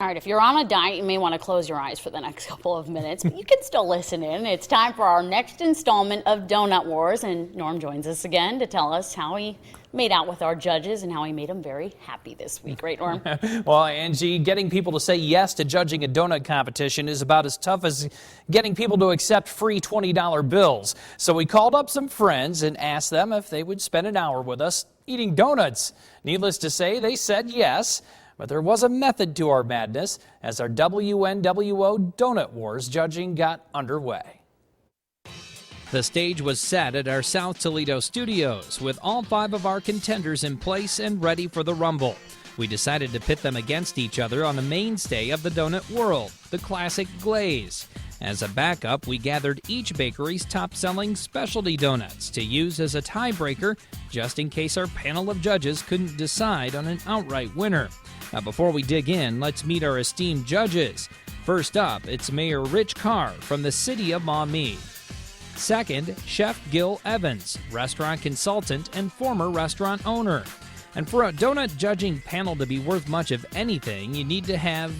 All right, if you're on a diet, you may want to close your eyes for the next couple of minutes, but you can still listen in. It's time for our next installment of Donut Wars, and Norm joins us again to tell us how he made out with our judges and how he made them very happy this week. Right, Norm? Well, Angie, getting people to say yes to judging a donut competition is about as tough as getting people to accept free $20 bills. So we called up some friends and asked them if they would spend an hour with us eating donuts. Needless to say, they said yes. But there was a method to our madness as our WNWO Donut Wars judging got underway. The stage was set at our South Toledo studios with all 5 of our contenders in place and ready for the rumble. We decided to pit them against each other on a mainstay of the donut world, the classic glaze. As a backup, we gathered each bakery's top-selling specialty donuts to use as a tiebreaker just in case our panel of judges couldn't decide on an outright winner. Now, before we dig in, let's meet our esteemed judges. First up, it's Mayor Rich Carr from the city of Maumee. Second, Chef Gil Evans, restaurant consultant and former restaurant owner. And for a donut judging panel to be worth much of anything, you need to have,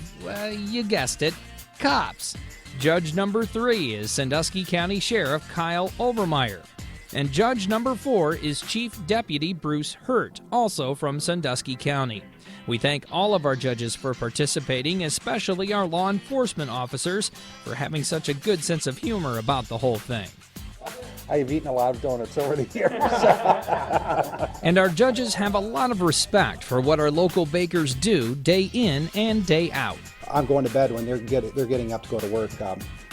you guessed it, cops. Judge number 3 is Sandusky County Sheriff Kyle Overmeyer. And judge number 4 is Chief Deputy Bruce Hurt, also from Sandusky County. We thank all of our judges for participating, especially our law enforcement officers for having such a good sense of humor about the whole thing. I've eaten a lot of donuts over the years. And our judges have a lot of respect for what our local bakers do day in and day out. I'm going to bed when they're getting up to go to work,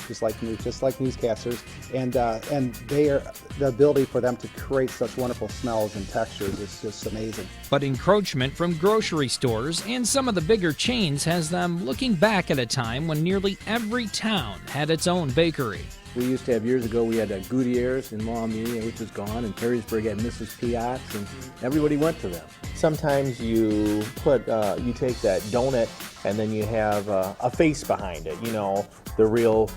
just like newscasters, and the ability for them to create such wonderful smells and textures is just amazing. But encroachment from grocery stores and some of the bigger chains has them looking back at a time when nearly every town had its own bakery. We used to have, years ago, we had a Gutierrez in Maumee, which is gone, and Perrysburg had Mrs. Piot's, and everybody went to them. Sometimes you take that donut and then you have a face behind it, you know, the real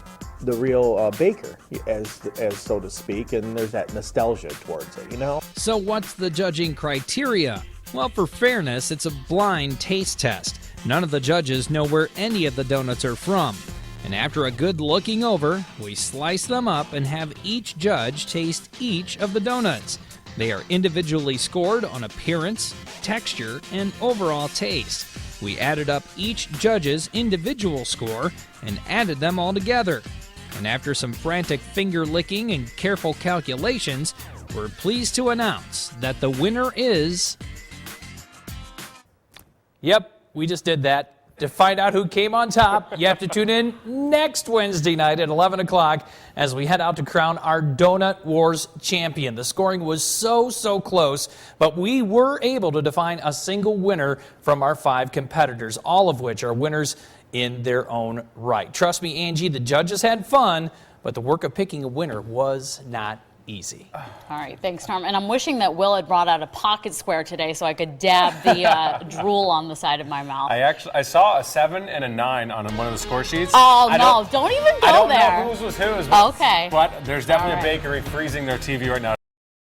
baker, as so to speak, and there's that nostalgia towards it, you know. So what's the judging criteria? Well, for fairness, it's a blind taste test. None of the judges know where any of the donuts are from. And after a good looking over, we slice them up and have each judge taste each of the donuts. They are individually scored on appearance, texture, and overall taste. We added up each judge's individual score and added them all together. And after some frantic finger licking and careful calculations, we're pleased to announce that the winner is... Yep, we just did that. To find out who came on top, you have to tune in next Wednesday night at 11 o'clock as we head out to crown our Donut Wars champion. The scoring was so close, but we were able to define a single winner from our 5 competitors, all of which are winners in their own right. Trust me, Angie, the judges had fun, but the work of picking a winner was not easy. All right, thanks, Norm. And I'm wishing that Will had brought out a pocket square today so I could dab the drool on the side of my mouth. I saw a 7 and a 9 on one of the score sheets. Oh, no, don't even go there. I don't know whose was whose, Okay. But there's definitely a bakery freezing their TV right now.